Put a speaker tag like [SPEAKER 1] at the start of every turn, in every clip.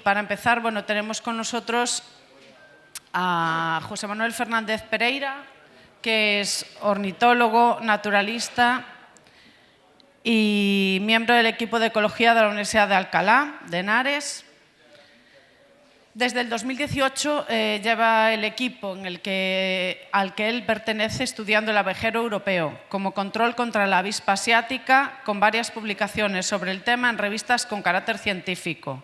[SPEAKER 1] Para empezar, bueno, tenemos con nosotros a José Manuel Fernández Pereira, que es ornitólogo, naturalista y miembro del equipo de ecología de la Universidad de Alcalá de Henares. Desde el 2018 lleva el equipo al que él pertenece estudiando el abejero europeo como control contra la avispa asiática, con varias publicaciones sobre el tema en revistas con carácter científico.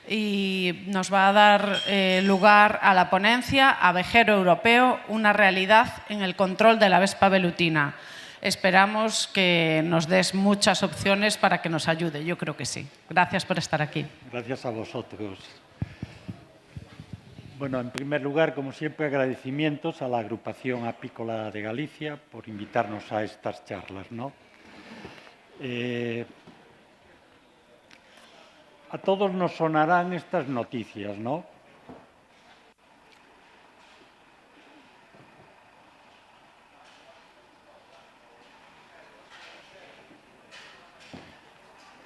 [SPEAKER 1] Y nos va a dar lugar a la ponencia Abejero europeo, una realidad en el control de la avispa velutina. Esperamos que nos des muchas opciones para que nos ayude. Yo creo que sí. Gracias por estar aquí.
[SPEAKER 2] Gracias a vosotros. Bueno, en primer lugar, como siempre, agradecimientos a la Agrupación Apícola de Galicia por invitarnos a estas charlas, ¿no? A todos nos sonarán estas noticias, ¿no?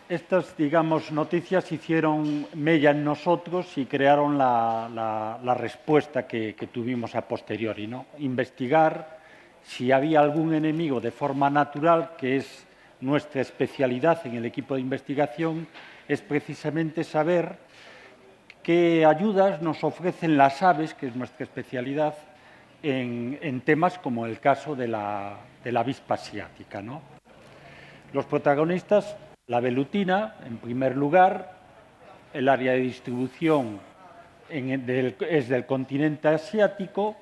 [SPEAKER 2] Estas, digamos, noticias hicieron mella en nosotros y crearon la respuesta que tuvimos a posteriori, ¿no? Investigar si había algún enemigo de forma natural, que es nuestra especialidad en el equipo de investigación, es precisamente saber qué ayudas nos ofrecen las aves, que es nuestra especialidad, en temas como el caso de la avispa asiática, ¿no? Los protagonistas, la velutina, en primer lugar, el área de distribución es del continente asiático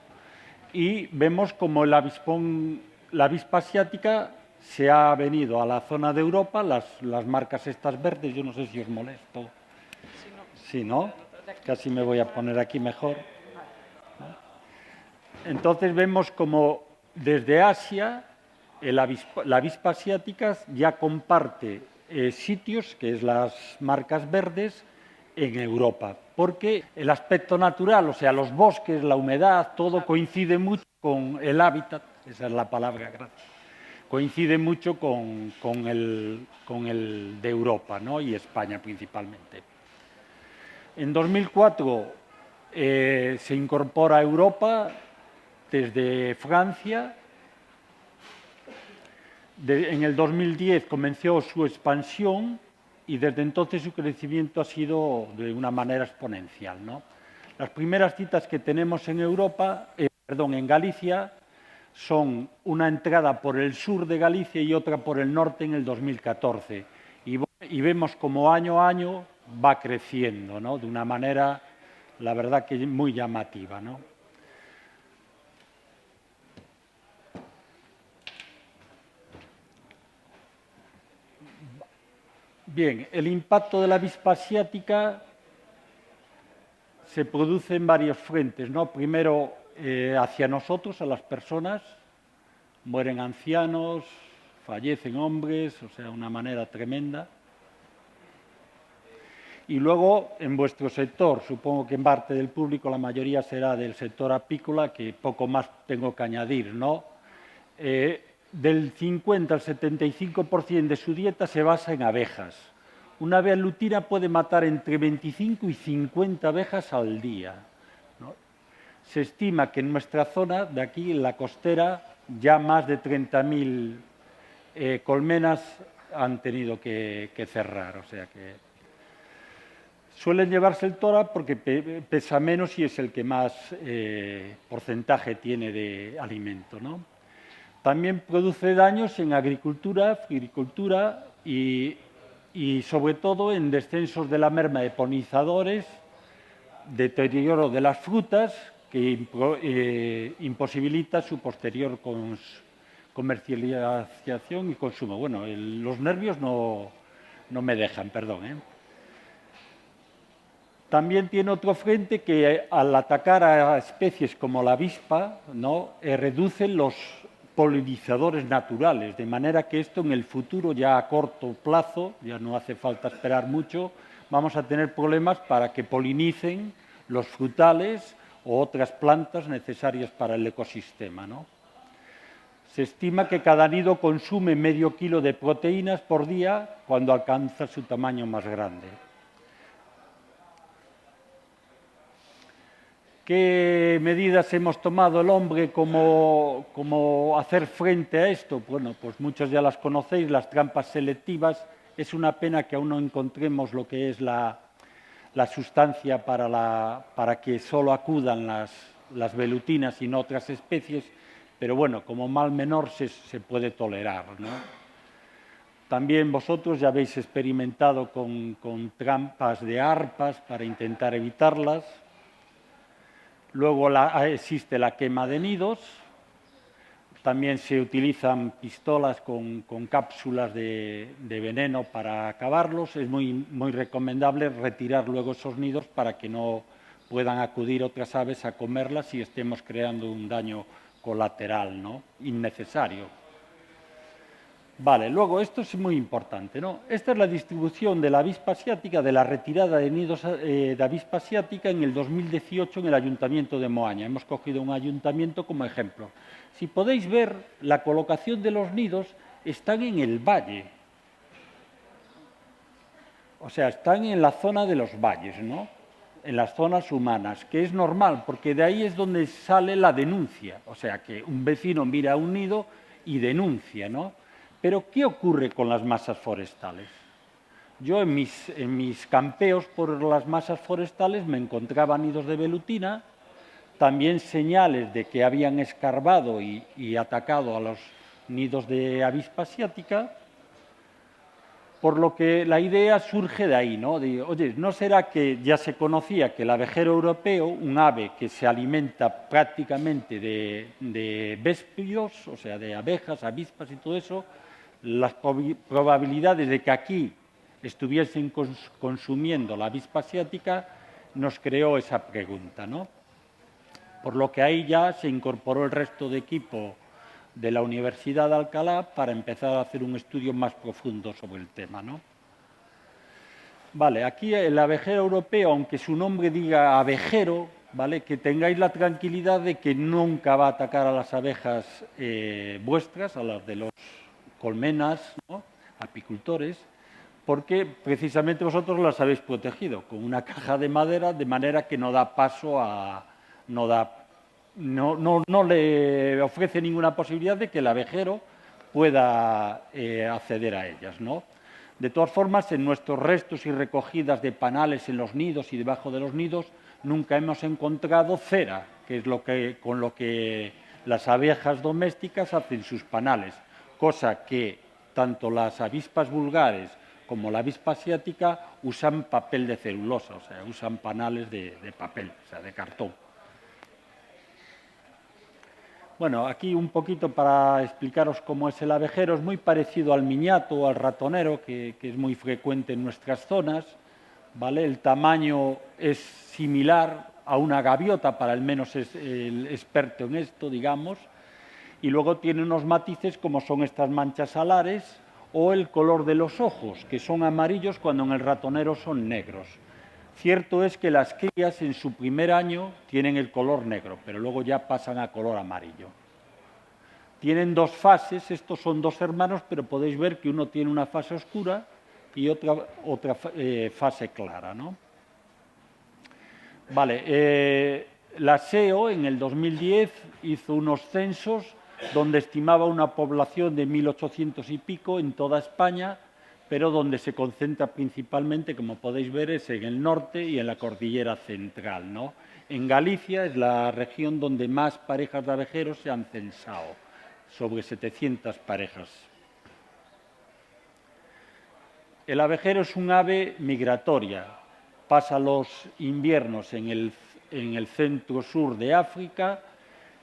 [SPEAKER 2] y vemos como la avispa asiática se ha venido a la zona de Europa, las marcas estas verdes, yo no sé si os molesto. Sí, ¿no? Casi me voy a poner aquí mejor. Entonces vemos como desde Asia la avispa asiática ya comparte sitios, que es las marcas verdes, en Europa, porque el aspecto natural, o sea, los bosques, la humedad, todo coincide mucho con el hábitat, esa es la palabra, gracias, coincide mucho con el de Europa, ¿no? Y España principalmente. En 2004 se incorpora a Europa desde Francia. En el 2010 comenzó su expansión y desde entonces su crecimiento ha sido de una manera exponencial, ¿no? Las primeras citas que tenemos en en Galicia, son una entrada por el sur de Galicia y otra por el norte en el 2014. Y vemos como año a año va creciendo, ¿no? De una manera, la verdad, que muy llamativa, ¿no? Bien, el impacto de la avispa asiática se produce en varios frentes, ¿no? Primero, hacia nosotros, a las personas, mueren ancianos, fallecen hombres, o sea, de una manera tremenda. Y luego, en vuestro sector, supongo que en parte del público la mayoría será del sector apícola, que poco más tengo que añadir, ¿no? Del 50 al 75% de su dieta se basa en abejas. Una velutina puede matar entre 25 y 50 abejas al día, ¿no? Se estima que en nuestra zona, de aquí, en la costera, ya más de 30.000 colmenas han tenido que cerrar. O sea que suelen llevarse el tórax porque pesa menos y es el que más porcentaje tiene de alimento, ¿no? También produce daños en agricultura y sobre todo en descensos de la merma de polinizadores, deterioro de las frutas que imposibilita su posterior comercialización y consumo. Bueno, los nervios no me dejan, perdón, También tiene otro frente que al atacar a especies como la avispa, ¿no? Reduce los polinizadores naturales, de manera que esto en el futuro, ya a corto plazo, ya no hace falta esperar mucho, vamos a tener problemas para que polinicen los frutales o otras plantas necesarias para el ecosistema, ¿no? Se estima que cada nido consume medio kilo de proteínas por día cuando alcanza su tamaño más grande. ¿Qué medidas hemos tomado el hombre como hacer frente a esto? Bueno, pues muchos ya las conocéis, las trampas selectivas. Es una pena que aún no encontremos lo que es la sustancia para que solo acudan las velutinas y no otras especies, pero bueno, como mal menor se puede tolerar, ¿no? También vosotros ya habéis experimentado con trampas de arpas para intentar evitarlas. Luego existe la quema de nidos. También se utilizan pistolas con cápsulas de veneno para acabarlos. Es muy recomendable retirar luego esos nidos para que no puedan acudir otras aves a comerlas y estemos creando un daño colateral, ¿no?, innecesario. Vale, luego esto es muy importante, ¿no? Esta es la distribución de la avispa asiática, de la retirada de nidos de avispa asiática en el 2018 en el Ayuntamiento de Moaña. Hemos cogido un ayuntamiento como ejemplo. Si podéis ver, la colocación de los nidos están en el valle. O sea, están en la zona de los valles, ¿no?, en las zonas humanas, que es normal, porque de ahí es donde sale la denuncia. O sea, que un vecino mira un nido y denuncia, ¿no? Pero, ¿qué ocurre con las masas forestales? Yo en mis campeos por las masas forestales me encontraba nidos de velutina, también señales de que habían escarbado y atacado a los nidos de avispa asiática, por lo que la idea surge de ahí, ¿no? De, oye, ¿no será que ya se conocía que el abejero europeo, un ave que se alimenta prácticamente de véspidos, o sea, de abejas, avispas y todo eso, las probabilidades de que aquí estuviesen consumiendo la avispa asiática nos creó esa pregunta, ¿no? Por lo que ahí ya se incorporó el resto de equipo de la Universidad de Alcalá para empezar a hacer un estudio más profundo sobre el tema, ¿no? Vale, aquí el abejero europeo, aunque su nombre diga abejero, ¿vale?, que tengáis la tranquilidad de que nunca va a atacar a las abejas vuestras, a las de los colmenas, ¿no?, apicultores, porque precisamente vosotros las habéis protegido con una caja de madera, de manera que no da paso a... no le ofrece ninguna posibilidad de que el abejero pueda acceder a ellas, ¿no? De todas formas, en nuestros restos y recogidas de panales en los nidos y debajo de los nidos, nunca hemos encontrado cera, que es con lo que las abejas domésticas hacen sus panales, cosa que tanto las avispas vulgares como la avispa asiática usan papel de celulosa, o sea, usan panales de papel, o sea, de cartón. Bueno, aquí un poquito para explicaros cómo es el abejero. Es muy parecido al miñato o al ratonero, que es muy frecuente en nuestras zonas, ¿vale? El tamaño es similar a una gaviota, para el menos es el experto en esto, digamos, y luego tiene unos matices como son estas manchas alares o el color de los ojos, que son amarillos cuando en el ratonero son negros. Cierto es que las crías en su primer año tienen el color negro, pero luego ya pasan a color amarillo. Tienen dos fases, estos son dos hermanos, pero podéis ver que uno tiene una fase oscura y otra fase clara, ¿no? Vale, la SEO en el 2010 hizo unos censos donde estimaba una población de 1.800 y pico en toda España, pero donde se concentra principalmente, como podéis ver, es en el norte y en la cordillera central, ¿no? En Galicia es la región donde más parejas de abejeros se han censado, sobre 700 parejas. El abejero es un ave migratoria, pasa los inviernos en el centro-sur de África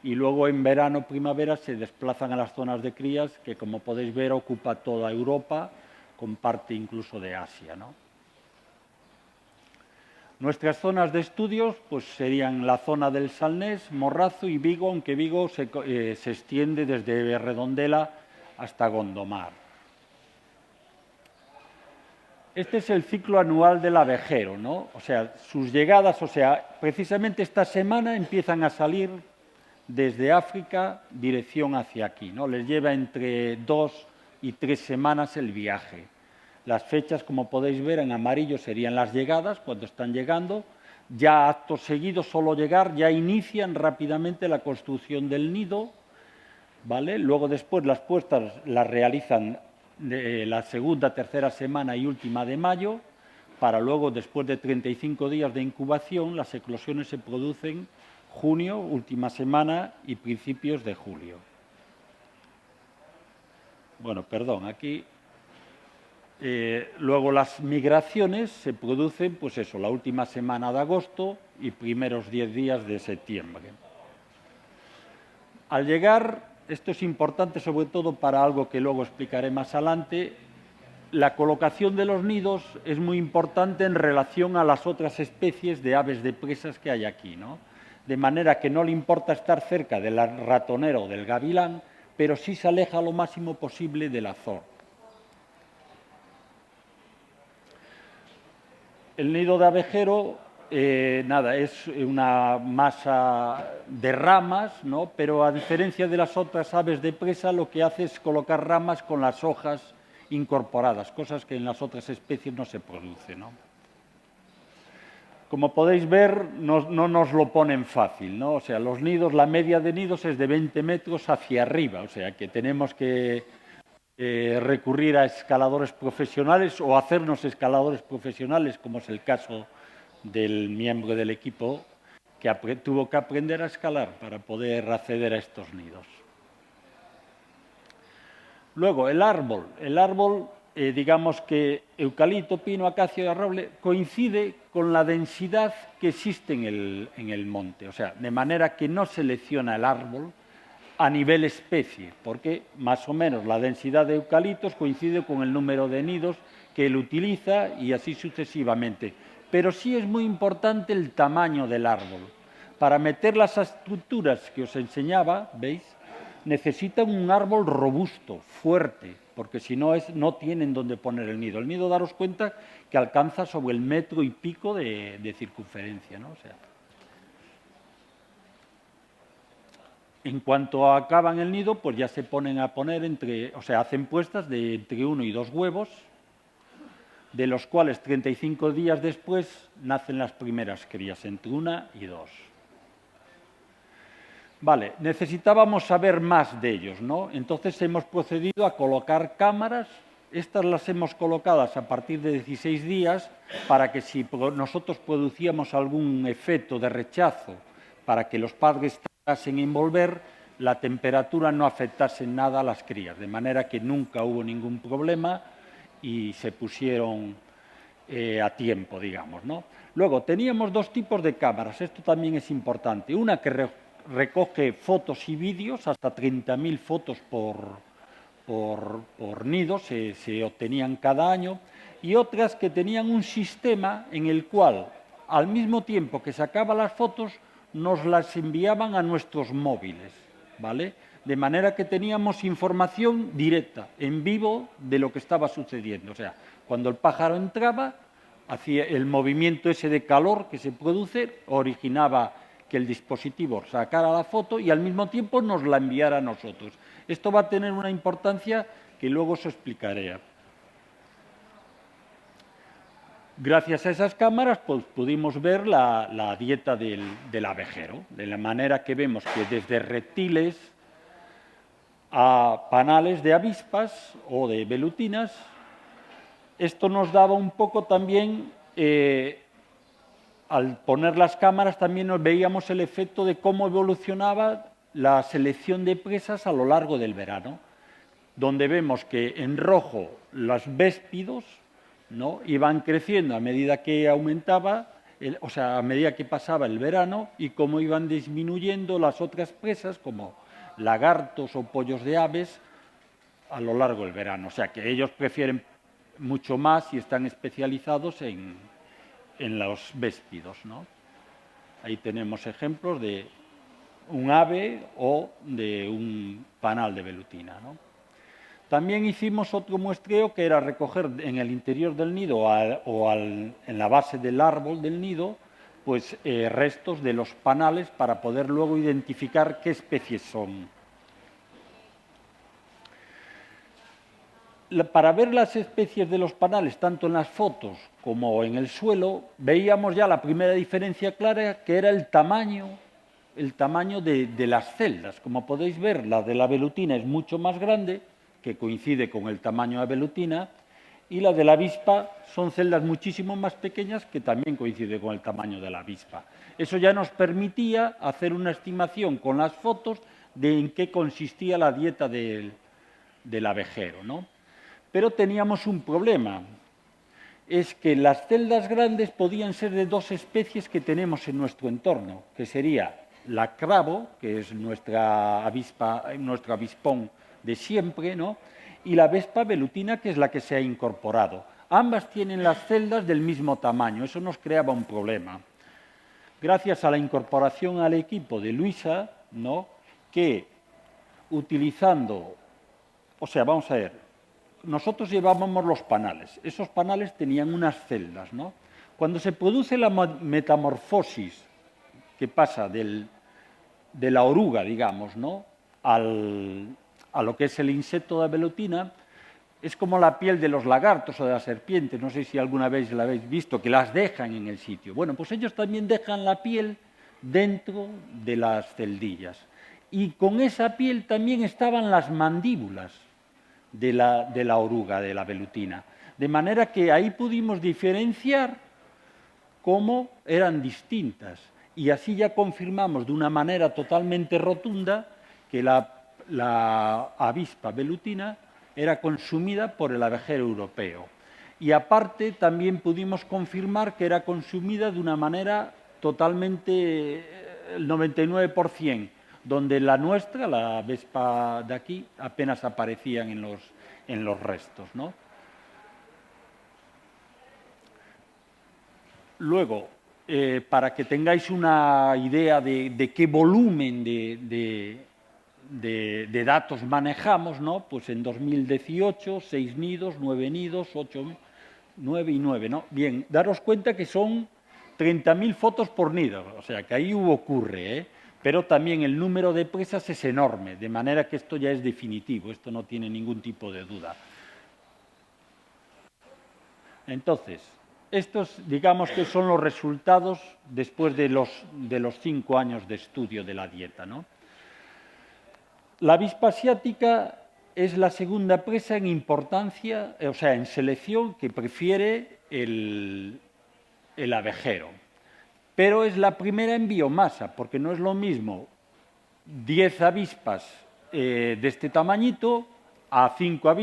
[SPEAKER 2] y luego en verano, primavera, se desplazan a las zonas de crías que, como podéis ver, ocupa toda Europa, con parte incluso de Asia, ¿no? Nuestras zonas de estudios pues, serían la zona del Salnés, Morrazo y Vigo, aunque Vigo se extiende desde Redondela hasta Gondomar. Este es el ciclo anual del abejero, ¿no? O sea, sus llegadas, o sea, precisamente esta semana empiezan a salir desde África dirección hacia aquí, ¿no? Les lleva entre 2 y 3 semanas el viaje. Las fechas, como podéis ver, en amarillo serían las llegadas, cuando están llegando. Ya acto seguido, solo llegar, ya inician rápidamente la construcción del nido, ¿vale? Luego después las puestas las realizan la segunda, tercera semana y última de mayo, para luego, después de 35 días de incubación, las eclosiones se producen junio, última semana y principios de julio. Bueno, perdón, aquí... luego las migraciones se producen, pues eso, la última semana de agosto y primeros 10 días de septiembre. Al llegar, esto es importante sobre todo para algo que luego explicaré más adelante, la colocación de los nidos es muy importante en relación a las otras especies de aves de presas que hay aquí, ¿no? De manera que no le importa estar cerca del ratonero o del gavilán, pero sí se aleja lo máximo posible del azor. El nido de abejero, es una masa de ramas, ¿no? Pero a diferencia de las otras aves de presa, lo que hace es colocar ramas con las hojas incorporadas, cosas que en las otras especies no se producen, ¿no? Como podéis ver, no nos lo ponen fácil, ¿no? O sea, los nidos, la media de nidos es de 20 metros hacia arriba, o sea, que tenemos que recurrir a escaladores profesionales o hacernos escaladores profesionales, como es el caso del miembro del equipo que tuvo que aprender a escalar para poder acceder a estos nidos. Luego, el árbol. El árbol, digamos que eucalipto, pino, acacio y roble, coincide con la densidad que existe en el monte. O sea, de manera que no selecciona el árbol a nivel especie, porque más o menos la densidad de eucaliptos coincide con el número de nidos que él utiliza y así sucesivamente. Pero sí es muy importante el tamaño del árbol. Para meter las estructuras que os enseñaba, ¿veis?, necesitan un árbol robusto, fuerte, porque si no, no tienen dónde poner el nido. El nido, daros cuenta que alcanza sobre el 1,5 metros de circunferencia, ¿no? O sea, en cuanto acaban el nido, pues ya se ponen a poner hacen puestas de entre 1 y 2 huevos, de los cuales 35 días después nacen las primeras crías, entre 1 y 2. Vale, necesitábamos saber más de ellos, ¿no? Entonces hemos procedido a colocar cámaras. Estas las hemos colocado a partir de 16 días para que si nosotros producíamos algún efecto de rechazo para que los padres tardasen en volver, la temperatura no afectase en nada a las crías, de manera que nunca hubo ningún problema y se pusieron a tiempo, digamos, ¿no? Luego, teníamos 2 tipos de cámaras, esto también es importante. Una que recoge fotos y vídeos, hasta 30.000 fotos por nido se obtenían cada año, y otras que tenían un sistema en el cual, al mismo tiempo que sacaba las fotos, nos las enviaban a nuestros móviles, ¿vale? De manera que teníamos información directa, en vivo, de lo que estaba sucediendo. O sea, cuando el pájaro entraba, hacía el movimiento ese de calor que se produce, originaba que el dispositivo sacara la foto y al mismo tiempo nos la enviara a nosotros. Esto va a tener una importancia que luego os explicaré. Gracias a esas cámaras pues, pudimos ver la dieta del abejero, de la manera que vemos que desde reptiles a panales de avispas o de velutinas, esto nos daba un poco también, al poner las cámaras también nos veíamos el efecto de cómo evolucionaba la selección de presas a lo largo del verano, donde vemos que en rojo los véspidos, ¿no?, iban creciendo a medida que aumentaba, a medida que pasaba el verano, y cómo iban disminuyendo las otras presas, como lagartos o pollos de aves, a lo largo del verano. O sea, que ellos prefieren mucho más y están especializados en los véspidos, ¿no? Ahí tenemos ejemplos de un ave o de un panal de velutina, ¿no? También hicimos otro muestreo que era recoger en el interior del nido en la base del árbol del nido, pues restos de los panales para poder luego identificar qué especies son. para ver las especies de los panales, tanto en las fotos como en el suelo, veíamos ya la primera diferencia clara, que era el tamaño de las celdas. Como podéis ver, la de la velutina es mucho más grande, que coincide con el tamaño de la velutina, y la de la avispa son celdas muchísimo más pequeñas, que también coincide con el tamaño de la avispa. Eso ya nos permitía hacer una estimación con las fotos de en qué consistía la dieta del abejero, ¿no? Pero teníamos un problema, es que las celdas grandes podían ser de dos especies que tenemos en nuestro entorno, que sería la cravo, que es nuestra avispa, nuestro avispón de siempre, ¿no? Y la vespa velutina, que es la que se ha incorporado. Ambas tienen las celdas del mismo tamaño, eso nos creaba un problema. Gracias a la incorporación al equipo de Luisa, ¿no?, que utilizando, o sea, vamos a ver, nosotros llevábamos los panales, esos panales tenían unas celdas, ¿no? Cuando se produce la metamorfosis que pasa de la oruga, digamos, ¿no?, a lo que es el insecto de la velutina, es como la piel de los lagartos o de las serpientes, no sé si alguna vez la habéis visto, que las dejan en el sitio. Bueno, pues ellos también dejan la piel dentro de las celdillas. Y con esa piel también estaban las mandíbulas de la oruga, de la velutina. De manera que ahí pudimos diferenciar cómo eran distintas. Y así ya confirmamos de una manera totalmente rotunda que la avispa velutina era consumida por el abejero europeo. Y aparte también pudimos confirmar que era consumida de una manera totalmente, el 99%, donde la nuestra, la vespa de aquí, apenas aparecían en los restos, ¿no? Luego, para que tengáis una idea de qué volumen de datos manejamos, ¿no?, pues en 2018, 6 nidos, 9 nidos, 8, 9 y 9, ¿no? Bien, daros cuenta que son 30.000 fotos por nido, o sea, que ahí ocurre, ¿eh? Pero también el número de presas es enorme, de manera que esto ya es definitivo, esto no tiene ningún tipo de duda. Entonces, estos, digamos que son los resultados después de los 5 años de estudio de la dieta, ¿no? La avispa asiática es la segunda presa en importancia, o sea, en selección, que prefiere el abejero. Pero es la primera en biomasa, porque no es lo mismo 10 avispas de este tamañito a 5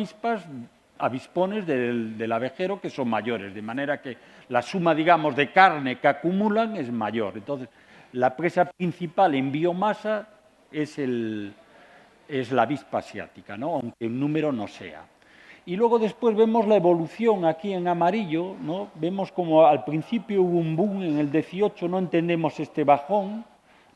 [SPEAKER 2] avispones del abejero que son mayores, de manera que la suma, digamos, de carne que acumulan es mayor. Entonces, la presa principal en biomasa es la avispa asiática, ¿no?, aunque en número no sea. Y luego después vemos la evolución aquí en amarillo, ¿no? Vemos como al principio hubo un boom, en el 18 no entendemos este bajón,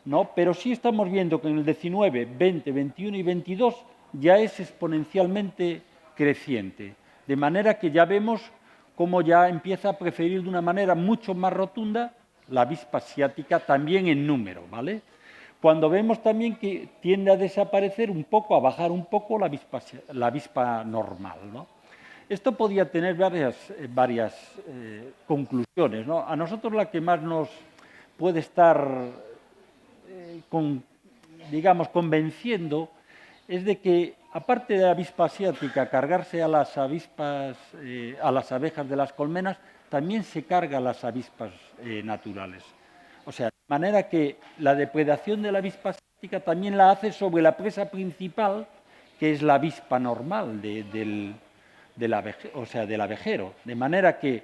[SPEAKER 2] ¿no?, pero sí estamos viendo que en el 19, 20, 21 y 22 ya es exponencialmente creciente. De manera que ya vemos cómo ya empieza a preferir de una manera mucho más rotunda la avispa asiática también en número, ¿vale? Cuando vemos también que tiende a desaparecer un poco, a bajar un poco la avispa normal, ¿no? Esto podía tener varias conclusiones, ¿no? A nosotros la que más nos puede estar, digamos, convenciendo es de que, aparte de la avispa asiática, cargarse a las abejas de las colmenas, también se carga a las avispas naturales. O sea, de manera que la depredación de la avispa asiática también la hace sobre la presa principal, que es la avispa normal del abejero. De manera que,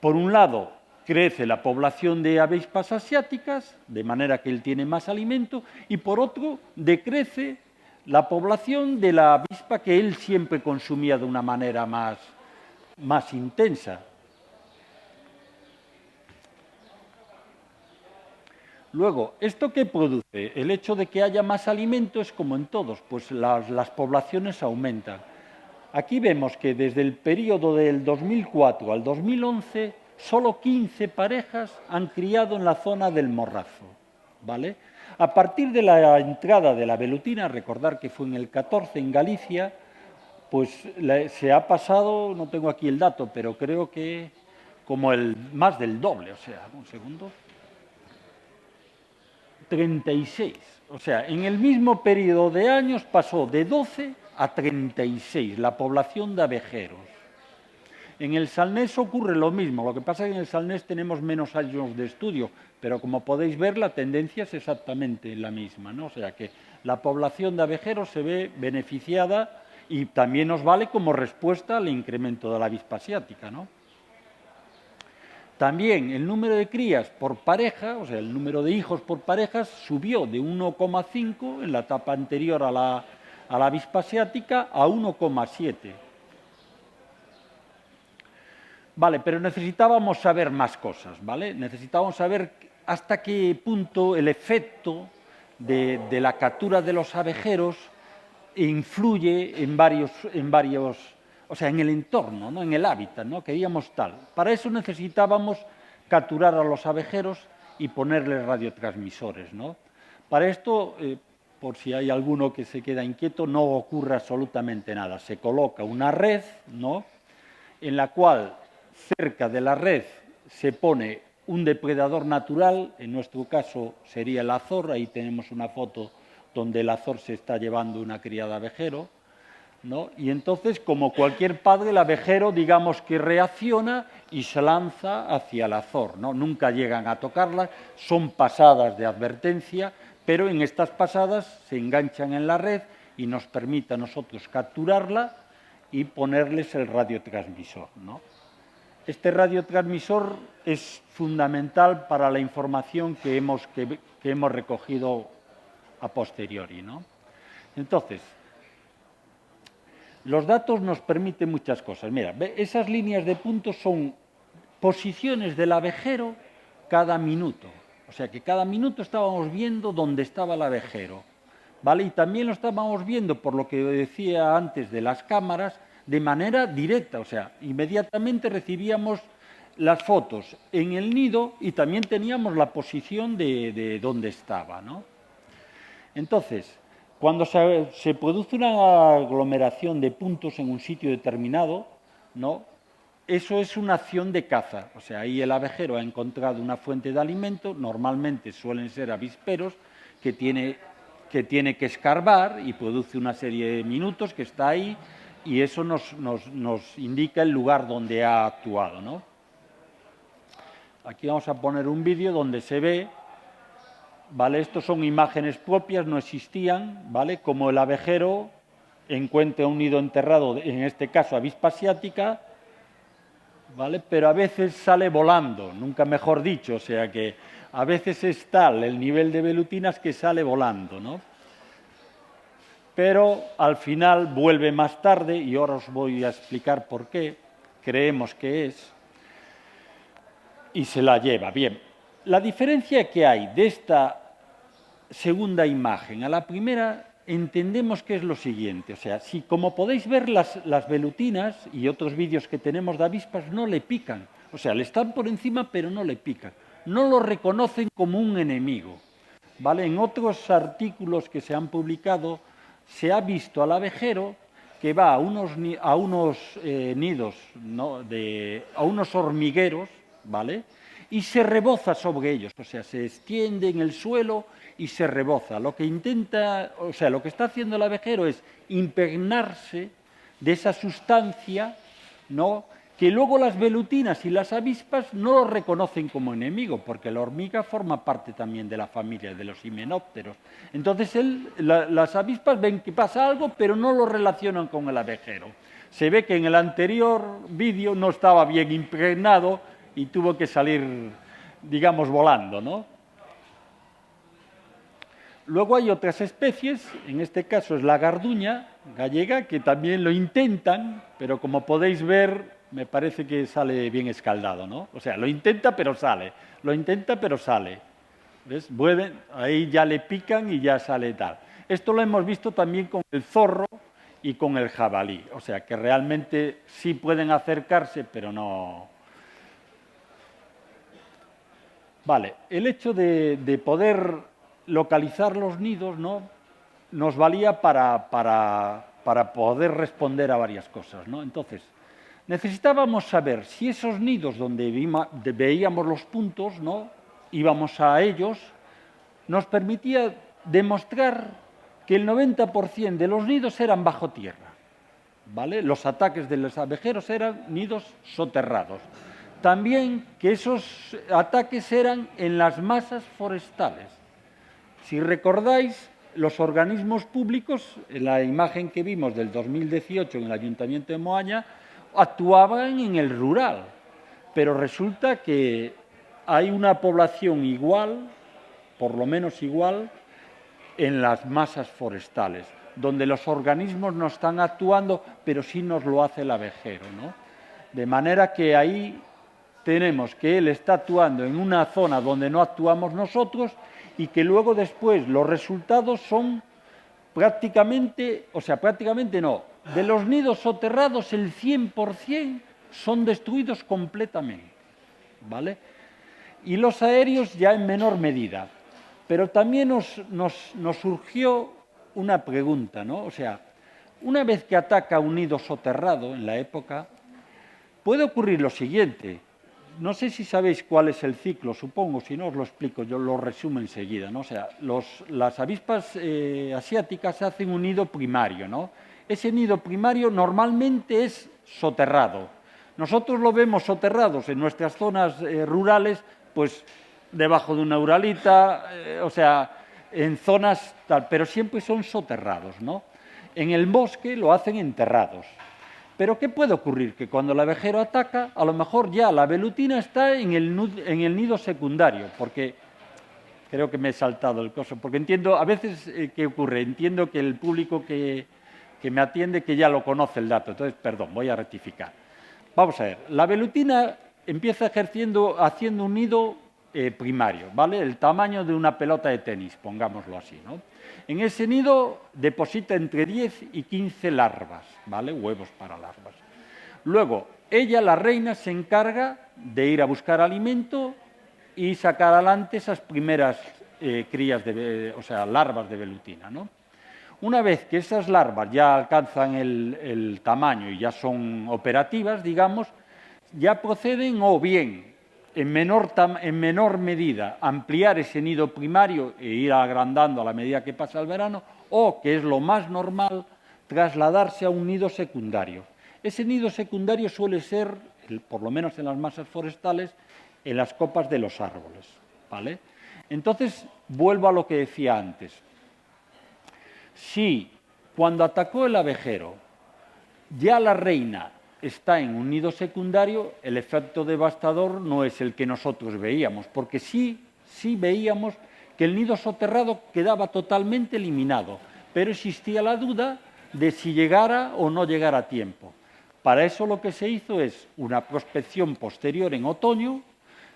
[SPEAKER 2] por un lado, crece la población de avispas asiáticas, de manera que él tiene más alimento, y por otro, decrece la población de la avispa que él siempre consumía de una manera más intensa. Luego, ¿esto qué produce? El hecho de que haya más alimento es como en todos, pues las poblaciones aumentan. Aquí vemos que desde el periodo del 2004 al 2011, solo 15 parejas han criado en la zona del Morrazo, ¿vale? A partir de la entrada de la velutina, recordar que fue en el 14 en Galicia, pues se ha pasado, no tengo aquí el dato, pero creo que como más del doble, o sea, un segundo, 36. O sea, en el mismo periodo de años pasó de 12 a 36 la población de abejeros. En el Salnés ocurre lo mismo, lo que pasa es que en el Salnés tenemos menos años de estudio, pero como podéis ver la tendencia es exactamente la misma, ¿no? O sea que la población de abejeros se ve beneficiada y también nos vale como respuesta al incremento de la avispa asiática, ¿no? También el número de crías por pareja, o sea, el número de hijos por parejas, subió de 1,5 en la etapa anterior a la avispa asiática a 1,7. Vale, pero necesitábamos saber más cosas, ¿vale? Necesitábamos saber hasta qué punto el efecto de la captura de los abejeros influye en varios, o sea, en el entorno, ¿no? En el hábitat, ¿no? Queríamos tal. Para eso necesitábamos capturar a los abejeros y ponerles radiotransmisores, ¿no? Para esto, por si hay alguno que se queda inquieto, no ocurre absolutamente nada. Se coloca una red, ¿no? En la cual cerca de la red se pone un depredador natural, en nuestro caso sería el azor, ahí tenemos una foto donde el azor se está llevando una cría de abejero, ¿no? Y entonces, como cualquier padre, el abejero, digamos que reacciona y se lanza hacia el azor, ¿no? Nunca llegan a tocarla, son pasadas de advertencia, pero en estas pasadas se enganchan en la red y nos permite a nosotros capturarla y ponerles el radiotransmisor, ¿no? Este radiotransmisor es fundamental para la información que hemos recogido a posteriori, ¿no? Entonces, los datos nos permiten muchas cosas. Mira, esas líneas de puntos son posiciones del abejero cada minuto. O sea que cada minuto estábamos viendo dónde estaba el abejero, ¿vale? Y también lo estábamos viendo, por lo que decía antes de las cámaras, de manera directa. O sea, inmediatamente recibíamos las fotos en el nido y también teníamos la posición de dónde estaba, ¿no? Entonces, cuando se produce una aglomeración de puntos en un sitio determinado, ¿no? Eso es una acción de caza. O sea, ahí el abejero ha encontrado una fuente de alimento, normalmente suelen ser avisperos, que tiene que escarbar y produce una serie de minutos que está ahí y eso nos indica el lugar donde ha actuado, ¿no? Aquí vamos a poner un vídeo donde se ve, ¿vale? Estos son imágenes propias, no existían, ¿vale? Como el abejero encuentra un nido enterrado, en este caso avispa asiática, ¿vale? Pero a veces sale volando, nunca mejor dicho, o sea que a veces es tal el nivel de velutinas que sale volando, ¿no? Pero al final vuelve más tarde y ahora os voy a explicar por qué creemos que es y se la lleva. Bien, la diferencia que hay de esta segunda imagen a la primera entendemos que es lo siguiente, o sea, si como podéis ver las velutinas y otros vídeos que tenemos de avispas no le pican, o sea, le están por encima pero no le pican, no lo reconocen como un enemigo, ¿vale? En otros artículos que se han publicado se ha visto al abejero que va a unos nidos, ¿no? a unos hormigueros, ¿vale? Y se reboza sobre ellos, o sea, se extiende en el suelo y se reboza. Lo que intenta, o sea, lo que está haciendo el abejero es impregnarse de esa sustancia, ¿no? Que luego las velutinas y las avispas no lo reconocen como enemigo, porque la hormiga forma parte también de la familia de los himenópteros. Entonces las avispas ven que pasa algo, pero no lo relacionan con el abejero. Se ve que en el anterior vídeo no estaba bien impregnado y tuvo que salir, digamos, volando, ¿no? Luego hay otras especies, en este caso es la garduña gallega, que también lo intentan, pero como podéis ver, me parece que sale bien escaldado, ¿no? O sea, lo intenta pero sale, lo intenta pero sale. ¿Ves? Vuelven, ahí ya le pican y ya sale tal. Esto lo hemos visto también con el zorro y con el jabalí, o sea, que realmente sí pueden acercarse, pero no. Vale, el hecho de poder localizar los nidos, ¿no? Nos valía para para poder responder a varias cosas, ¿no? Entonces, necesitábamos saber si esos nidos donde veíamos los puntos, ¿no?, íbamos a ellos, nos permitía demostrar que el 90% de los nidos eran bajo tierra, ¿vale? Los ataques de los abejeros eran nidos soterrados. También que esos ataques eran en las masas forestales. Si recordáis, los organismos públicos, en la imagen que vimos del 2018 en el Ayuntamiento de Moaña, actuaban en el rural, pero resulta que hay una población igual, por lo menos igual, en las masas forestales, donde los organismos no están actuando, pero sí nos lo hace el abejero, ¿no? De manera que ahí tenemos que él está actuando en una zona donde no actuamos nosotros y que luego después los resultados son prácticamente no, de los nidos soterrados el 100% son destruidos completamente, ¿vale? Y los aéreos ya en menor medida. Pero también nos surgió una pregunta, ¿no? O sea, una vez que ataca un nido soterrado en la época, puede ocurrir lo siguiente. No sé si sabéis cuál es el ciclo, supongo, si no os lo explico, yo lo resumo enseguida, ¿no? O sea, las avispas asiáticas hacen un nido primario, ¿no? Ese nido primario normalmente es soterrado. Nosotros lo vemos soterrados en nuestras zonas rurales, pues debajo de una uralita, o sea, en zonas tal, pero siempre son soterrados, ¿no? En el bosque lo hacen enterrados. Pero ¿qué puede ocurrir? Que cuando el abejero ataca, a lo mejor ya la velutina está en el nido secundario, porque creo que me he saltado el coso, porque entiendo, a veces, ¿qué ocurre? Entiendo que el público que me atiende que ya lo conoce el dato, entonces, perdón, voy a rectificar. Vamos a ver, la velutina empieza haciendo un nido primario, ¿vale? El tamaño de una pelota de tenis, pongámoslo así, ¿no? En ese nido deposita entre 10 y 15 larvas, ¿vale? Huevos para larvas. Luego, ella, la reina, se encarga de ir a buscar alimento y sacar adelante esas primeras crías, larvas de velutina, ¿no? Una vez que esas larvas ya alcanzan el tamaño y ya son operativas, digamos, ya proceden o bien en menor medida ampliar ese nido primario e ir agrandando a la medida que pasa el verano, o, que es lo más normal, trasladarse a un nido secundario. Ese nido secundario suele ser, por lo menos en las masas forestales, en las copas de los árboles, ¿vale? Entonces, vuelvo a lo que decía antes. Si cuando atacó el abejero ya la reina está en un nido secundario, el efecto devastador no es el que nosotros veíamos, porque sí veíamos que el nido soterrado quedaba totalmente eliminado, pero existía la duda de si llegara o no llegara a tiempo. Para eso lo que se hizo es una prospección posterior en otoño,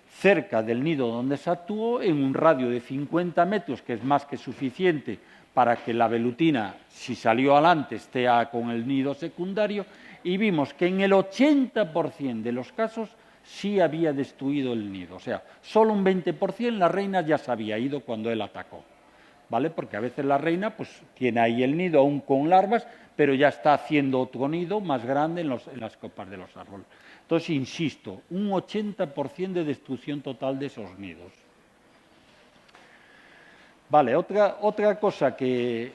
[SPEAKER 2] cerca del nido donde se actuó, en un radio de 50 metros, que es más que suficiente para que la velutina, si salió adelante, esté con el nido secundario, y vimos que en el 80% de los casos sí había destruido el nido. O sea, solo un 20% la reina ya se había ido cuando él atacó, ¿vale? Porque a veces la reina pues tiene ahí el nido aún con larvas, pero ya está haciendo otro nido más grande en las copas de los árboles. Entonces, insisto, un 80% de destrucción total de esos nidos. Vale, otra cosa que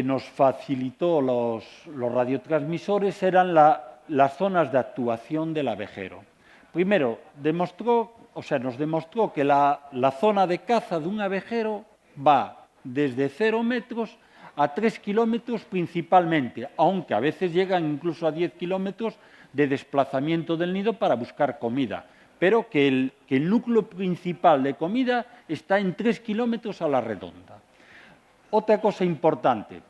[SPEAKER 2] nos facilitó los radiotransmisores eran las zonas de actuación del abejero. Primero, nos demostró que la zona de caza de un abejero va desde 0 metros a 3 kilómetros principalmente, aunque a veces llegan incluso a 10 kilómetros de desplazamiento del nido para buscar comida, pero que el núcleo principal de comida está en 3 kilómetros a la redonda. Otra cosa importante,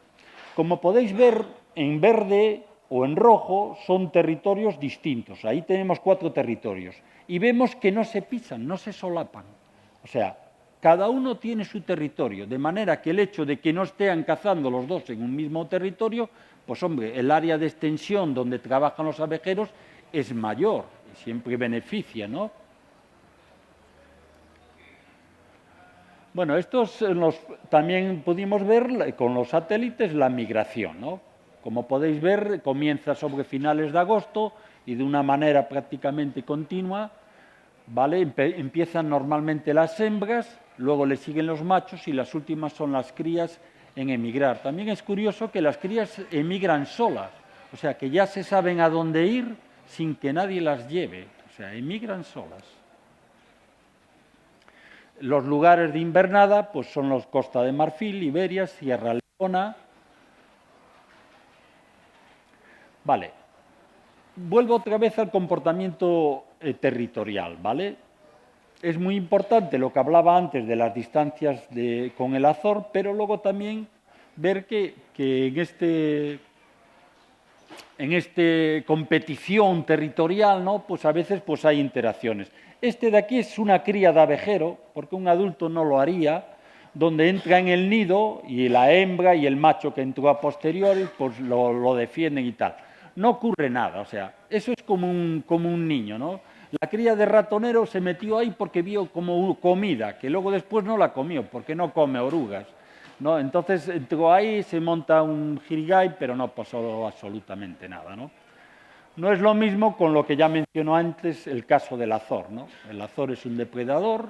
[SPEAKER 2] como podéis ver, en verde o en rojo son territorios distintos. Ahí tenemos 4 territorios y vemos que no se pisan, no se solapan. O sea, cada uno tiene su territorio, de manera que el hecho de que no estén cazando los dos en un mismo territorio, pues hombre, el área de extensión donde trabajan los abejeros es mayor y siempre beneficia, ¿no? Bueno, también pudimos ver con los satélites la migración, ¿no? Como podéis ver, comienza sobre finales de agosto y de una manera prácticamente continua, ¿vale? Empiezan normalmente las hembras, luego le siguen los machos y las últimas son las crías en emigrar. También es curioso que las crías emigran solas, o sea, que ya se saben a dónde ir sin que nadie las lleve, o sea, emigran solas. Los lugares de invernada pues son los Costa de Marfil, Liberia, Sierra Leona. Vale. Vuelvo otra vez al comportamiento territorial, ¿vale? Es muy importante lo que hablaba antes de las distancias con el Azor, pero luego también ver que en esta competición territorial, ¿no? Pues a veces pues hay interacciones. Este de aquí es una cría de abejero, porque un adulto no lo haría, donde entra en el nido y la hembra y el macho que entró a posteriori pues lo defienden y tal. No ocurre nada, o sea, eso es como un niño, ¿no? La cría de ratonero se metió ahí porque vio como comida, que luego después no la comió, porque no come orugas, ¿no? Entonces entró ahí, se monta un jirigay, pero no pasó absolutamente nada, ¿no? No es lo mismo con lo que ya mencionó antes el caso del azor, ¿no? El azor es un depredador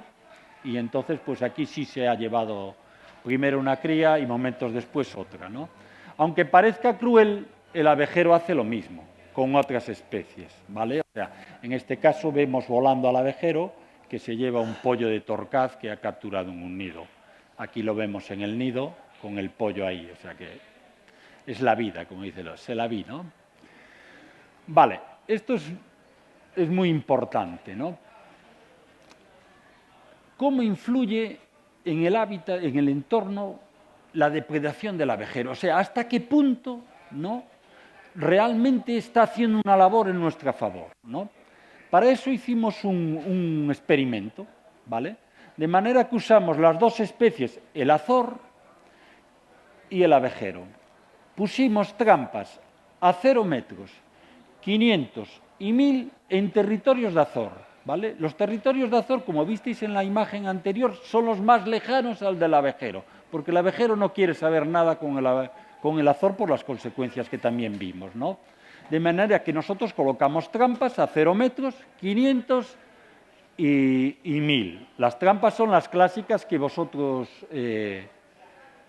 [SPEAKER 2] y entonces pues aquí sí se ha llevado primero una cría y momentos después otra, ¿no? Aunque parezca cruel, el abejero hace lo mismo con otras especies, ¿vale? O sea, en este caso vemos volando al abejero que se lleva un pollo de torcaz que ha capturado en un nido. Aquí lo vemos en el nido con el pollo ahí, o sea que es la vida, como dice se la vi, ¿no? Vale, esto es muy importante, ¿no? ¿Cómo influye en el hábitat, en el entorno, la depredación del abejero? O sea, ¿hasta qué punto, ¿no?, realmente está haciendo una labor en nuestro favor, ¿no? Para eso hicimos un experimento, ¿vale? De manera que usamos las dos especies, el azor y el abejero. Pusimos trampas a 0 metros, 500 y 1000 en territorios de azor, ¿vale? Los territorios de azor, como visteis en la imagen anterior, son los más lejanos al del abejero, porque el abejero no quiere saber nada con el azor por las consecuencias que también vimos, ¿no? De manera que nosotros colocamos trampas a 0 metros, 500 y 1000. Las trampas son las clásicas que vosotros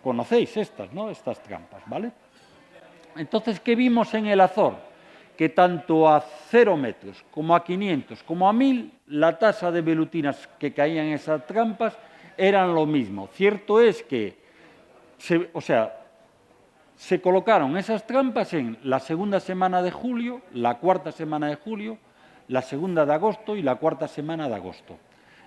[SPEAKER 2] conocéis, estas, ¿no? Estas trampas, ¿vale? Entonces, ¿qué vimos en el azor? Que tanto a 0 metros como a 500 como a 1000, la tasa de velutinas que caían en esas trampas eran lo mismo. Cierto es que, se colocaron esas trampas en la segunda semana de julio, la cuarta semana de julio, la segunda de agosto y la cuarta semana de agosto.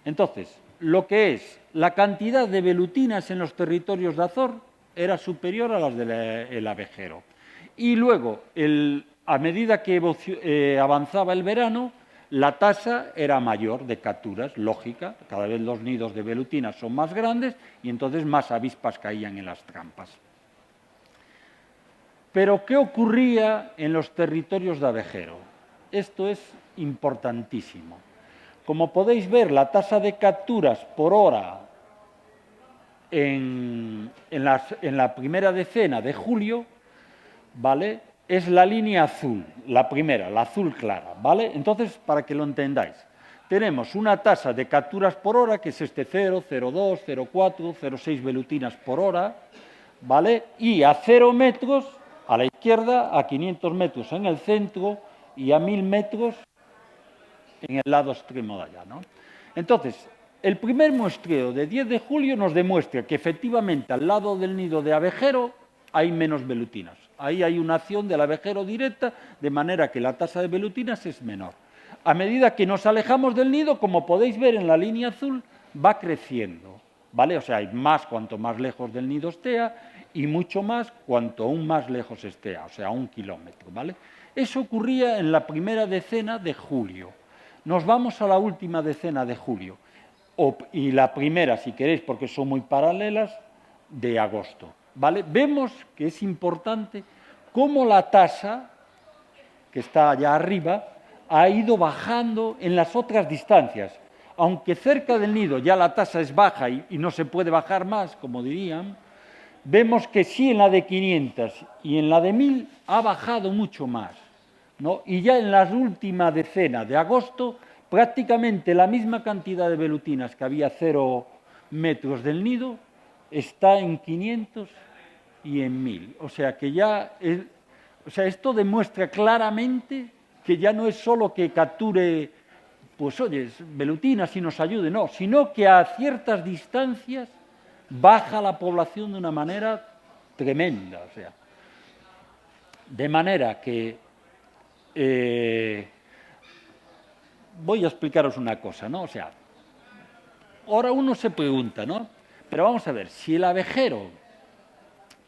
[SPEAKER 2] Entonces, lo que es la cantidad de velutinas en los territorios de Azor era superior a las del abejero. Y luego, a medida que avanzaba el verano, la tasa era mayor de capturas, lógica, cada vez los nidos de velutinas son más grandes y entonces más avispas caían en las trampas. Pero, ¿qué ocurría en los territorios de abejero? Esto es importantísimo. Como podéis ver, la tasa de capturas por hora en la primera decena de julio, ¿vale?, es la línea azul, la primera, la azul clara, ¿vale? Entonces, para que lo entendáis, tenemos una tasa de capturas por hora, que es este 0, 0,2, 0,4, 0,6 velutinas por hora, ¿vale? Y a 0 metros a la izquierda, a 500 metros en el centro y a 1000 metros en el lado extremo de allá, ¿no? Entonces, el primer muestreo de 10 de julio nos demuestra que efectivamente al lado del nido de abejero hay menos velutinas. Ahí hay una acción del abejero directa, de manera que la tasa de velutinas es menor. A medida que nos alejamos del nido, como podéis ver en la línea azul, va creciendo, ¿vale? O sea, hay más cuanto más lejos del nido esté y mucho más cuanto aún más lejos esté, o sea, 1 kilómetro, ¿vale? Eso ocurría en la primera decena de julio. Nos vamos a la última decena de julio, y la primera, si queréis, porque son muy paralelas, de agosto, ¿vale? Vemos que es importante cómo la tasa, que está allá arriba, ha ido bajando en las otras distancias. Aunque cerca del nido ya la tasa es baja y no se puede bajar más, como dirían, vemos que sí en la de 500 y en la de 1000 ha bajado mucho más, ¿no? Y ya en la última decena de agosto, prácticamente la misma cantidad de velutinas que había 0 metros del nido está en 500 y en 1000. O sea que ya, esto demuestra claramente que ya no es solo que capture, pues oye, velutinas y nos ayude, no, sino que a ciertas distancias baja la población de una manera tremenda. O sea, de manera que voy a explicaros una cosa, ¿no? O sea, ahora uno se pregunta, ¿no? Pero vamos a ver, si el abejero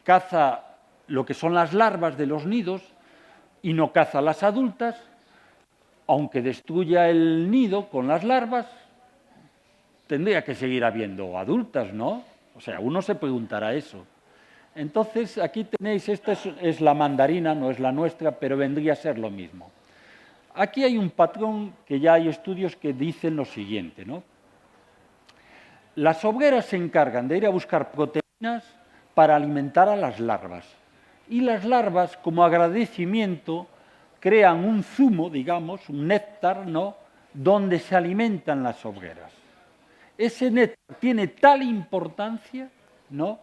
[SPEAKER 2] caza lo que son las larvas de los nidos y no caza las adultas, aunque destruya el nido con las larvas, tendría que seguir habiendo adultas, ¿no? O sea, uno se preguntará eso. Entonces, aquí tenéis, esta es la mandarina, no es la nuestra, pero vendría a ser lo mismo. Aquí hay un patrón que ya hay estudios que dicen lo siguiente, ¿no? Las obreras se encargan de ir a buscar proteínas para alimentar a las larvas. Y las larvas, como agradecimiento, crean un zumo, digamos, un néctar, ¿no?, donde se alimentan las obreras. Ese néctar tiene tal importancia, ¿no?,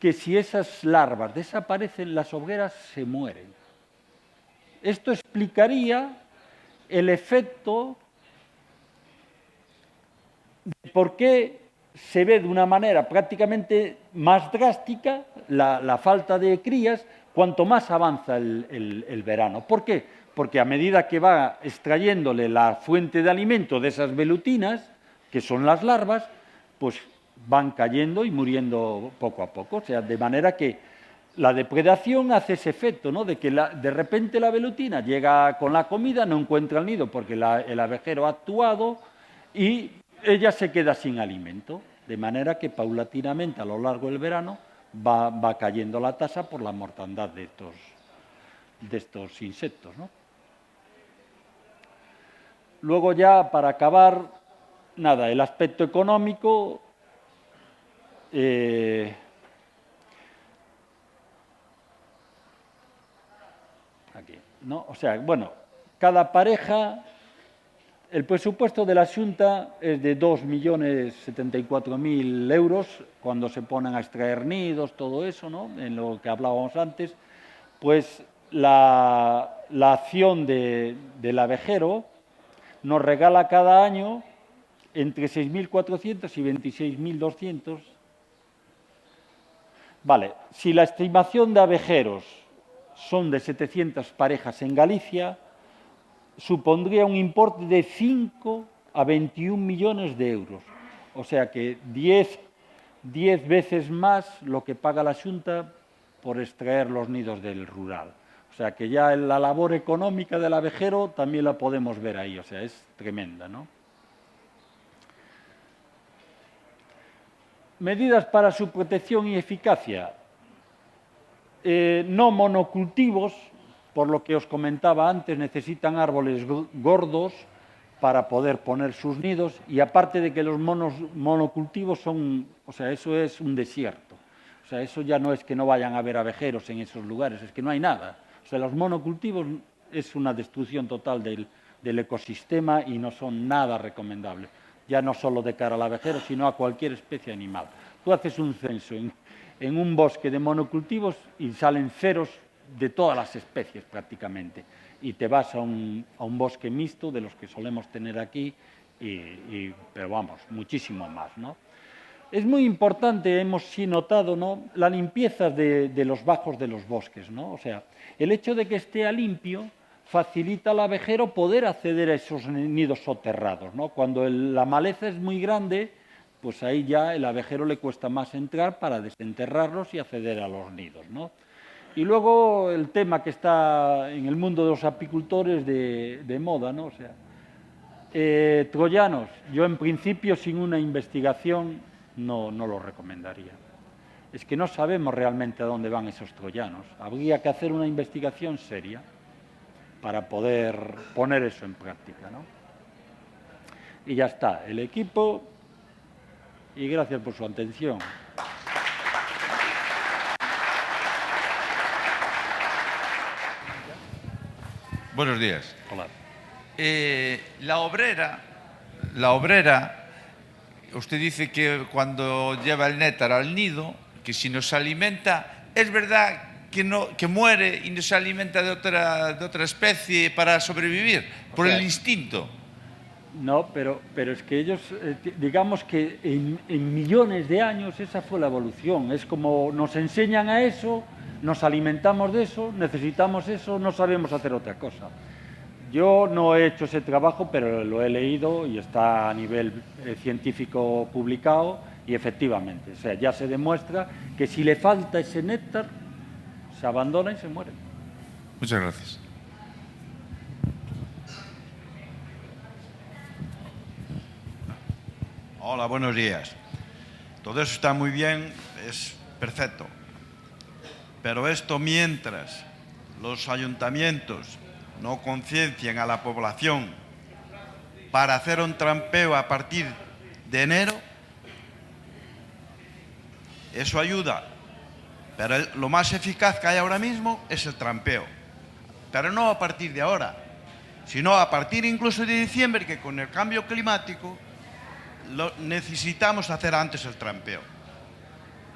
[SPEAKER 2] que si esas larvas desaparecen, las obreras se mueren. Esto explicaría el efecto de por qué se ve de una manera prácticamente más drástica la falta de crías cuanto más avanza el verano. ¿Por qué? Porque a medida que va extrayéndole la fuente de alimento de esas velutinas, que son las larvas, pues van cayendo y muriendo poco a poco. O sea, de manera que la depredación hace ese efecto, ¿no?, de que de repente la velutina llega con la comida, no encuentra el nido porque el abejero ha actuado y ella se queda sin alimento, de manera que paulatinamente a lo largo del verano va cayendo la tasa por la mortandad de estos insectos, ¿no? Luego ya, para acabar, nada, el aspecto económico. Aquí, ¿no? O sea, bueno, cada pareja, el presupuesto de la Xunta es de 2.074.000 euros cuando se ponen a extraer nidos, todo eso, ¿no?, en lo que hablábamos antes. Pues la acción del abejero nos regala cada año entre 6.400 y 26.200. Vale, si la estimación de abejeros son de 700 parejas en Galicia, supondría un importe de 5 a 21 millones de euros. O sea que 10 veces más lo que paga la Xunta por extraer los nidos del rural. O sea que ya la labor económica del abejero también la podemos ver ahí. O sea, es tremenda, ¿no? Medidas para su protección y eficacia. No monocultivos, por lo que os comentaba antes, necesitan árboles gordos para poder poner sus nidos, y aparte de que los monocultivos son, o sea, eso es un desierto. O sea, eso ya no es que no vayan a haber abejeros en esos lugares, es que no hay nada. O sea, los monocultivos es una destrucción total del ecosistema y no son nada recomendables, ya no solo de cara al abejero, sino a cualquier especie animal. Tú haces un censo en un bosque de monocultivos y salen ceros de todas las especies prácticamente. Y te vas a un bosque mixto de los que solemos tener aquí, pero vamos, muchísimo más, ¿no? Es muy importante, hemos sí notado, ¿no?, la limpieza de los bajos de los bosques, ¿no? O sea, el hecho de que esté a limpio facilita al abejero poder acceder a esos nidos soterrados, ¿no? Cuando la maleza es muy grande, pues ahí ya el abejero le cuesta más entrar para desenterrarlos y acceder a los nidos, ¿no? Y luego el tema que está en el mundo de los apicultores de moda, ¿no? O sea, troyanos, yo en principio sin una investigación no lo recomendaría. Es que no sabemos realmente a dónde van esos troyanos. Habría que hacer una investigación seria para poder poner eso en práctica, ¿no? Y ya está, el equipo, y gracias por su atención.
[SPEAKER 3] Buenos días.
[SPEAKER 2] Hola.
[SPEAKER 3] La obrera, usted dice que cuando lleva el néctar al nido, que si nos alimenta, es verdad que muere y nos alimenta de otra especie para sobrevivir, por el instinto.
[SPEAKER 2] No, pero es que ellos, digamos que en millones de años esa fue la evolución. Es como nos enseñan a eso, nos alimentamos de eso, necesitamos eso, no sabemos hacer otra cosa. Yo no he hecho ese trabajo, pero lo he leído y está a nivel científico publicado y efectivamente, o sea, ya se demuestra que si le falta ese néctar, se abandona y se muere.
[SPEAKER 3] Muchas gracias.
[SPEAKER 4] Hola, buenos días. Todo eso está muy bien, es perfecto. Pero esto mientras los ayuntamientos no conciencien a la población para hacer un trampeo a partir de enero, eso ayuda. Pero lo más eficaz que hay ahora mismo es el trampeo. Pero no a partir de ahora, sino a partir incluso de diciembre, que con el cambio climático necesitamos hacer antes el trampeo.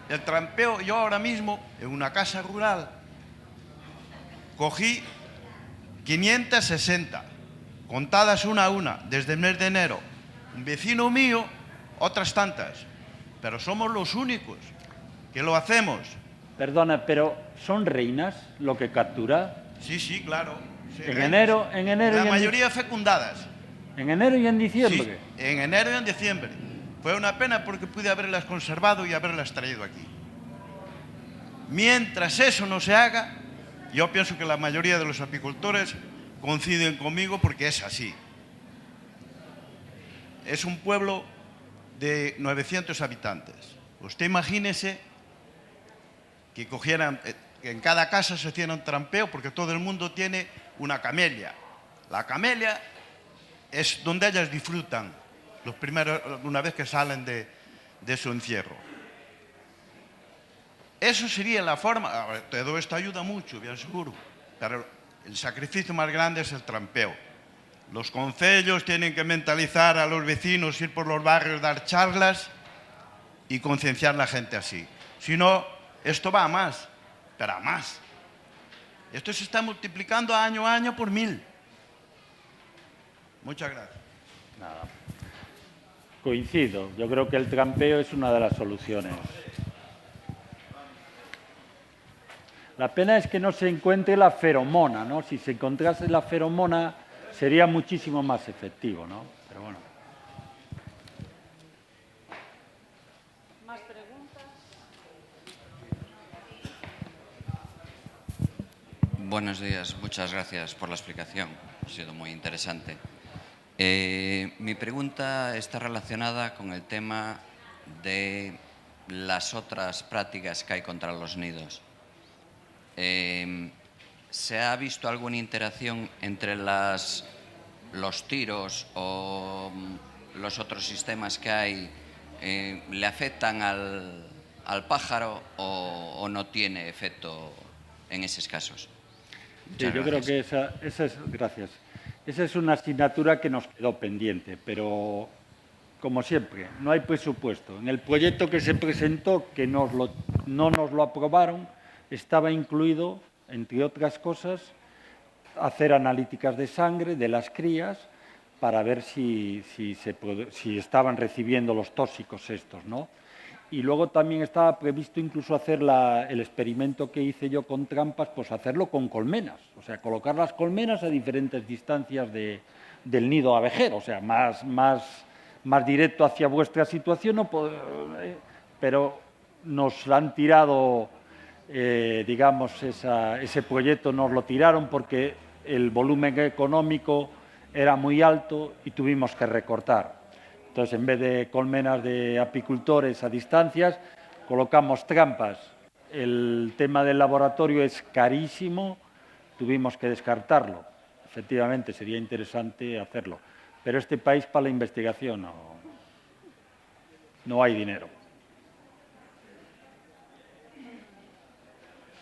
[SPEAKER 4] El trampeo, yo ahora mismo, en una casa rural, cogí 560, contadas una a una, desde el mes de enero. Un vecino mío, otras tantas. Pero somos los únicos que lo hacemos.
[SPEAKER 2] Perdona, pero ¿son reinas lo que captura?
[SPEAKER 4] Sí, sí, claro. Sí,
[SPEAKER 2] En enero
[SPEAKER 4] la
[SPEAKER 2] y
[SPEAKER 4] mayoría fecundadas.
[SPEAKER 2] en enero y en diciembre.
[SPEAKER 4] Sí, en enero y en diciembre. Fue una pena porque pude haberlas conservado y haberlas traído aquí. Mientras eso no se haga, yo pienso que la mayoría de los apicultores coinciden conmigo porque es así. Es un pueblo de 900 habitantes. Usted imagínese que cogieran, que en cada casa se hiciera un trampeo porque todo el mundo tiene una camelia. La camelia es donde ellas disfrutan los primeros, una vez que salen de su encierro. Eso sería la forma. Todo esto ayuda mucho, bien seguro, pero el sacrificio más grande es el trampeo. Los concellos tienen que mentalizar a los vecinos, ir por los barrios, dar charlas y concienciar a la gente así. Si no, esto va a más, pero a más. Esto se está multiplicando año a año por 1000. Muchas gracias.
[SPEAKER 2] Nada. Coincido, yo creo que el trampeo es una de las soluciones. La pena es que no se encuentre la feromona, ¿no? Si se encontrase la feromona sería muchísimo más efectivo, ¿no? Pero bueno.
[SPEAKER 1] ¿Más preguntas?
[SPEAKER 5] Buenos días, muchas gracias por la explicación, ha sido muy interesante. Mi pregunta está relacionada con el tema de las otras prácticas que hay contra los nidos. ¿Se ha visto alguna interacción entre los tiros o los otros sistemas que hay? ¿Le afectan al pájaro o no tiene efecto en esos casos?
[SPEAKER 2] Sí, yo creo que esa es, gracias. Esa es una asignatura que nos quedó pendiente, pero como siempre, no hay presupuesto. En el proyecto que se presentó, que no nos lo aprobaron, estaba incluido, entre otras cosas, hacer analíticas de sangre de las crías para ver si estaban recibiendo los tóxicos estos, ¿no? Y luego también estaba previsto incluso hacer el experimento que hice yo con trampas, pues hacerlo con colmenas, o sea, colocar las colmenas a diferentes distancias del nido abejero, o sea, más directo hacia vuestra situación, pero nos han tirado, digamos, ese proyecto nos lo tiraron porque el volumen económico era muy alto y tuvimos que recortar. Entonces, en vez de colmenas de apicultores a distancias, colocamos trampas. El tema del laboratorio es carísimo, tuvimos que descartarlo. Efectivamente, sería interesante hacerlo. Pero este país para la investigación no hay dinero.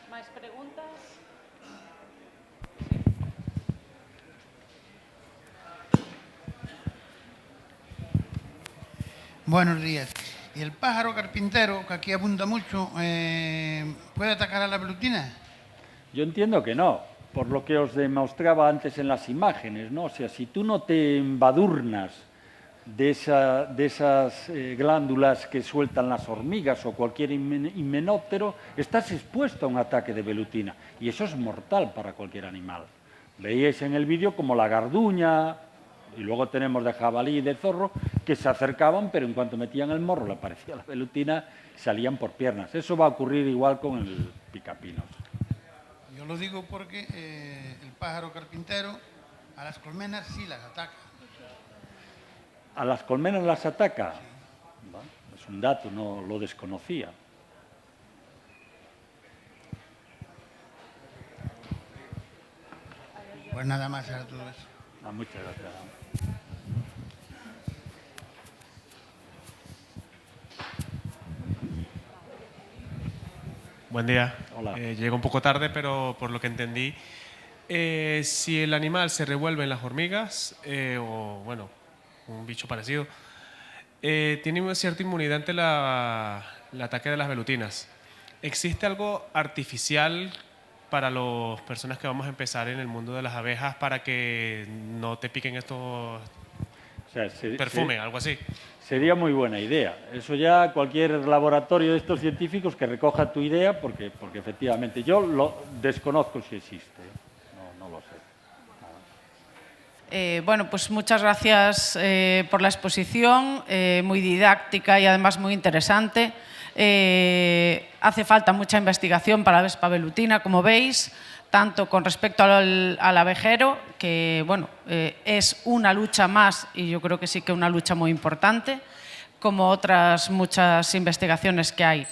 [SPEAKER 1] ¿Más preguntas?
[SPEAKER 6] Buenos días. ¿Y el pájaro carpintero, que aquí abunda mucho, puede atacar a la velutina?
[SPEAKER 2] Yo entiendo que no, por lo que os demostraba antes en las imágenes, ¿no? O sea, si tú no te embadurnas de esas glándulas que sueltan las hormigas o cualquier himenóptero, estás expuesto a un ataque de velutina y eso es mortal para cualquier animal. Veíais en el vídeo como la garduña, y luego tenemos de jabalí y de zorro, que se acercaban, pero en cuanto metían el morro le aparecía la velutina, salían por piernas. Eso va a ocurrir igual con el picapinos.
[SPEAKER 6] Yo lo digo porque el pájaro carpintero a las colmenas sí las ataca.
[SPEAKER 2] ¿A las colmenas las ataca? Bueno, es un dato, no lo desconocía.
[SPEAKER 6] Pues nada más era todo eso.
[SPEAKER 2] Muchas gracias.
[SPEAKER 7] Buen día.
[SPEAKER 2] Hola.
[SPEAKER 7] Llego un poco tarde, pero por lo que entendí, si el animal se revuelve en las hormigas, o bueno, un bicho parecido, tiene una cierta inmunidad ante el ataque de las velutinas. ¿Existe algo artificial para las personas que vamos a empezar en el mundo de las abejas para que no te piquen estos
[SPEAKER 2] O sea,
[SPEAKER 7] perfumes, algo así?
[SPEAKER 2] Sería muy buena idea. Eso ya cualquier laboratorio de estos científicos que recoja tu idea, porque efectivamente yo lo desconozco si existe. No lo sé.
[SPEAKER 1] Bueno, pues muchas gracias por la exposición, muy didáctica y además muy interesante. Hace falta mucha investigación para la Vespa velutina, como veis, tanto con respecto al abejero, que bueno, es una lucha más y yo creo que sí que una lucha muy importante, como otras muchas investigaciones que hay.